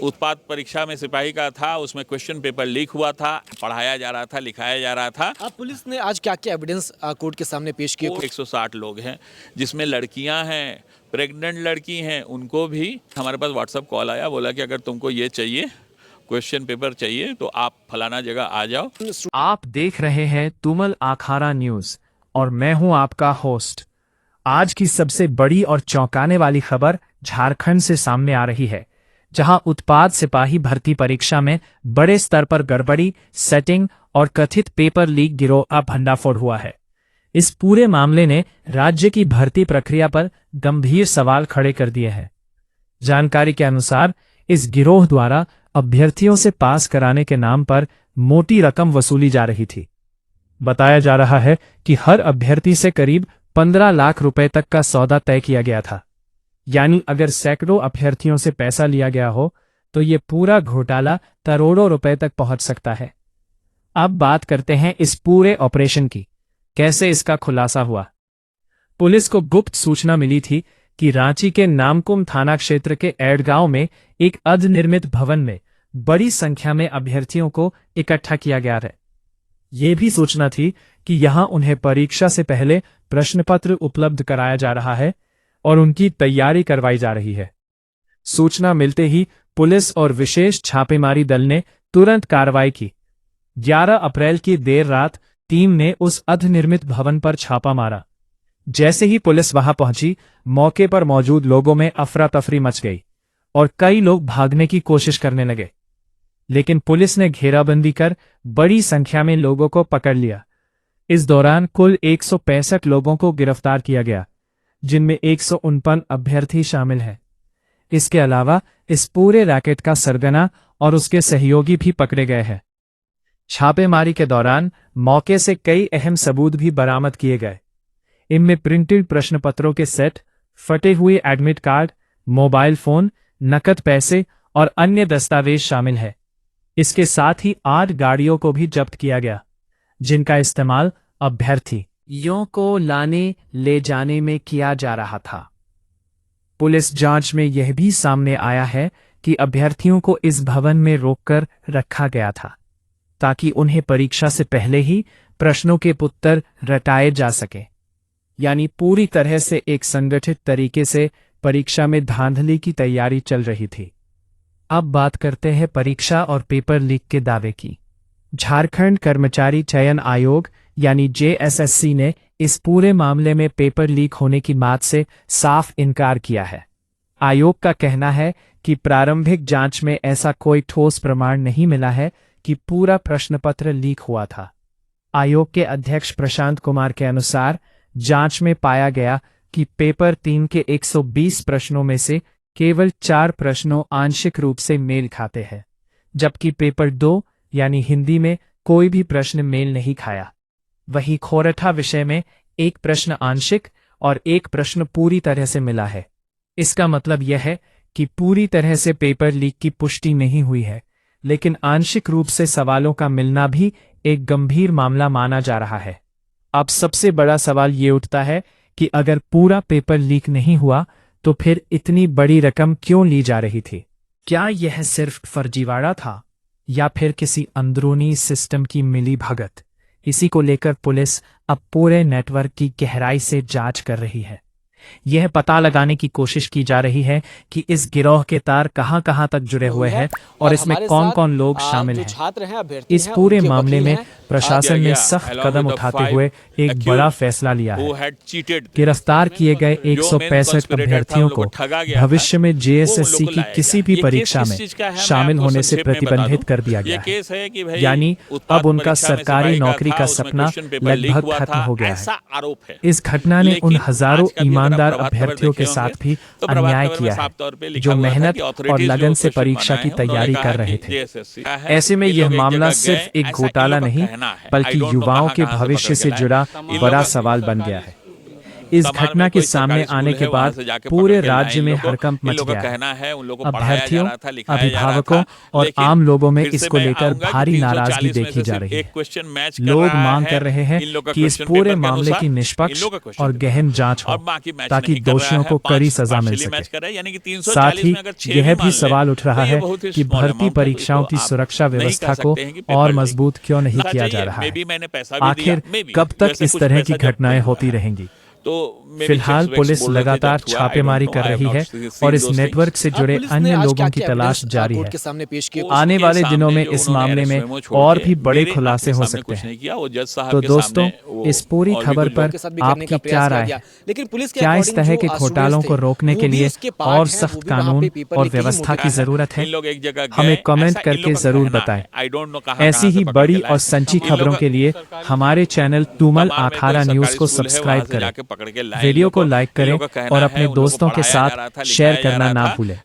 उत्पाद परीक्षा में सिपाही का था, उसमें क्वेश्चन पेपर लीक हुआ था, पढ़ाया जा रहा था, लिखाया जा रहा था। अब पुलिस ने आज क्या क्या एविडेंस कोर्ट के सामने पेश किए? 160 लोग हैं, जिसमें लड़कियां हैं, प्रेग्नेंट लड़की हैं। उनको भी हमारे पास व्हाट्सएप कॉल आया, बोला कि अगर तुमको ये चाहिए, क्वेश्चन पेपर चाहिए, तो आप फलाना जगह आ जाओ। आप देख रहे हैं तुमल आखाड़ा न्यूज और मैं हूं आपका होस्ट। आज की सबसे बड़ी और चौंकाने वाली खबर झारखंड से सामने आ रही है, जहां उत्पाद सिपाही भर्ती परीक्षा में बड़े स्तर पर गड़बड़ी, सेटिंग और कथित पेपर लीक गिरोह का भंडाफोड़ हुआ है। इस पूरे मामले ने राज्य की भर्ती प्रक्रिया पर गंभीर सवाल खड़े कर दिए हैं। जानकारी के अनुसार इस गिरोह द्वारा अभ्यर्थियों से पास कराने के नाम पर मोटी रकम वसूली जा रही थी। बताया जा रहा है कि हर अभ्यर्थी से करीब 15 लाख रुपए तक का सौदा तय किया गया था। यानी अगर सैकड़ों अभ्यर्थियों से पैसा लिया गया हो तो ये पूरा घोटाला करोड़ों रुपए तक पहुंच सकता है। अब बात करते हैं इस पूरे ऑपरेशन की, कैसे इसका खुलासा हुआ। पुलिस को गुप्त सूचना मिली थी कि रांची के नामकुम थाना क्षेत्र के एडगांव में एक अर्धनिर्मित भवन में बड़ी संख्या में अभ्यर्थियों को इकट्ठा किया गया है। ये भी सूचना थी कि यहां उन्हें परीक्षा से पहले प्रश्न पत्र उपलब्ध कराया जा रहा है और उनकी तैयारी करवाई जा रही है। सूचना मिलते ही पुलिस और विशेष छापेमारी दल ने तुरंत कार्रवाई की। 11 अप्रैल की देर रात टीम ने उस अर्धनिर्मित भवन पर छापा मारा। जैसे ही पुलिस वहां पहुंची, मौके पर मौजूद लोगों में अफरा तफरी मच गई और कई लोग भागने की कोशिश करने लगे, लेकिन पुलिस ने घेराबंदी कर बड़ी संख्या में लोगों को पकड़ लिया। इस दौरान कुल 165 लोगों को गिरफ्तार किया गया, जिनमें 149 अभ्यर्थी शामिल हैं। इसके अलावा इस पूरे रैकेट का सरगना और उसके सहयोगी भी पकड़े गए हैं। छापेमारी के दौरान मौके से कई अहम सबूत भी बरामद किए गए। इनमें प्रिंटेड प्रश्न पत्रों के सेट, फटे हुए एडमिट कार्ड, मोबाइल फोन, नकद पैसे और अन्य दस्तावेज शामिल है। इसके साथ ही 8 गाड़ियों को भी जब्त किया गया, जिनका इस्तेमाल अभ्यर्थियों को लाने ले जाने में किया जा रहा था। पुलिस जांच में यह भी सामने आया है कि अभ्यर्थियों को इस भवन में रोककर रखा गया था, ताकि उन्हें परीक्षा से पहले ही प्रश्नों के उत्तर रटाए जा सके। यानी पूरी तरह से एक संगठित तरीके से परीक्षा में धांधली की तैयारी चल रही थी। अब बात करते हैं परीक्षा और पेपर लीक के दावे की। झारखंड कर्मचारी चयन आयोग यानी JSSC ने इस पूरे मामले में पेपर लीक होने की बात से साफ इनकार किया है। आयोग का कहना है कि प्रारंभिक जांच में ऐसा कोई ठोस प्रमाण नहीं मिला है कि पूरा प्रश्न पत्र लीक हुआ था। आयोग के अध्यक्ष प्रशांत कुमार के अनुसार जांच में पाया गया कि पेपर 3 के 120 प्रश्नों में से केवल 4 प्रश्नों आंशिक रूप से मेल खाते हैं, जबकि पेपर 2 यानी हिंदी में कोई भी प्रश्न मेल नहीं खाया। वहीं खोरठा विषय में 1 प्रश्न आंशिक और 1 प्रश्न पूरी तरह से मिला है। इसका मतलब यह है कि पूरी तरह से पेपर लीक की पुष्टि नहीं हुई है, लेकिन आंशिक रूप से सवालों का मिलना भी एक गंभीर मामला माना जा रहा है। अब सबसे बड़ा सवाल ये उठता है कि अगर पूरा पेपर लीक नहीं हुआ तो फिर इतनी बड़ी रकम क्यों ली जा रही थी? क्या यह सिर्फ फर्जीवाड़ा था या फिर किसी अंदरूनी सिस्टम की मिली भगत? इसी को लेकर पुलिस अब पूरे नेटवर्क की गहराई से जांच कर रही है। यह पता लगाने की कोशिश की जा रही है कि इस गिरोह के तार कहां-कहां तक जुड़े हुए हैं और इसमें कौन-कौन लोग शामिल हैं। इस पूरे मामले में प्रशासन ने सख्त कदम उठाते हुए एक बड़ा फैसला लिया है। गिरफ्तार किए गए 165 अभ्यर्थियों को भविष्य में JSSC की किसी भी परीक्षा में शामिल होने से प्रतिबंधित कर दिया गया है। यानी अब उनका सरकारी नौकरी का सपना लगभग खत्म हो गया है। इस घटना ने उन हजारों ईमानदार अभ्यर्थियों के साथ भी अन्याय किया है, जो मेहनत और लगन से परीक्षा की तैयारी कर रहे थे। ऐसे में यह मामला सिर्फ एक घोटाला नहीं, बल्कि युवाओं के भविष्य से जुड़ा बड़ा सवाल बन गया है। इस कमार घटना में के कोई सामने सरकारी आने स्कूल के है, वहाँ बाद से जाके पूरे पकड़ के लाए राज्य इन में लोगों को। हड़कंप इन मच लोगों गया का है। कहना है उन लोगों को पढ़ाया जा अभ्यर्थियों, रहा था, लिखाया जा रहा अभिभावकों था, और लेकिन आम लोगों में फिर से इसको मैं लेकर आऊंगा कि भारी 340 नाराजगी में से देखी जा सिर्फ रही एक है। क्वेश्चन मैच कर लोग रहा मांग है कर रहे हैं इन लोग का कि इस क्वेश्चन पूरे पेपर के मामले अनुसार, की इन निष्पक्ष लोग का क्वेश्चन और पेपर गहन जांच हो, और बाकी मैच ताकि नहीं कर रहा दोषियों है, को कड़ी पांच सजा मिल partially सके। मैच कर रहा है, यानी कि साथ 340 ही में अगर 6 यह भी भी मान सवाल लें, उठ रहा तो ये है बहुत ही कि small भर्ती amount है, तो परीक्षाओं की इसको आप सुरक्षा नहीं व्यवस्था कह को सकते हैं कि और पेपर मजबूत क्यों नहीं लीक किया चाहिए। जा रहा है। Maybe मैंने पैसा भी दिया, आखिर maybe, कब तक वैसे इस कुछ तरह की पैसा जब घटनाएं हुआ होती है। रहेंगी? तो maybe फिलहाल checks वेक्स पुलिस बोल रहे थे, लगातार जब हुआ, I don't छापेमारी know, कर I have रही not है seen और इस those things। नेटवर्क से जुड़े पुलिस ने अन्य आज लोगों क्या की क्या तलाश एविडेंस जारी कोर्ट है। के सामने पेश किए? कोर्ट आने के वाले दिनों सामने में जो इस उन्होंने मामले में arrest मेमो छोड़ और के भी बड़े मेरे आंख खुलासे के हो सामने सकते कुछ हैं। नहीं किया, वो जज साहब तो के दोस्तों, सामने वो इस पूरी और भी खबर कुछ पर लोग के साथ भी करने आपकी का क्या प्रयास किया राय गया। है? लेकिन पुलिस के क्या इस अकॉर्डिंग तरह जो के घोटालों स्टूडेंट्स को थे, रोकने वो के भी लिए इसके पार्ट और हैं, वो सख्त भी वहाँ कानून पे पेपर और लेके ही व्यवस्था मुद्दे की हैं। जरूरत है? इन लोग एक जगह हमें गए, कमेंट ऐसा इन करके लोग का जरूर कहना बताएं। है। I don't know कहाँ ऐसी कहाँ से ही पकड़ बड़ी के लाए। और सच्ची इन लोग खबरों का के लिए हमारे चैनल तुमल कमार में कोई आखाड़ा न्यूज सरकारी को स्कूल है, वहाँ सब्सक्राइब से करें। जाके पकड़ के लाए इन वीडियो लोग को लाइक इन करें लोग का कहना और है, अपने उन लोगों को दोस्तों के पढ़ाया जा साथ रहा था, शेयर लिखाया जा करना रहा ना था, भूलें।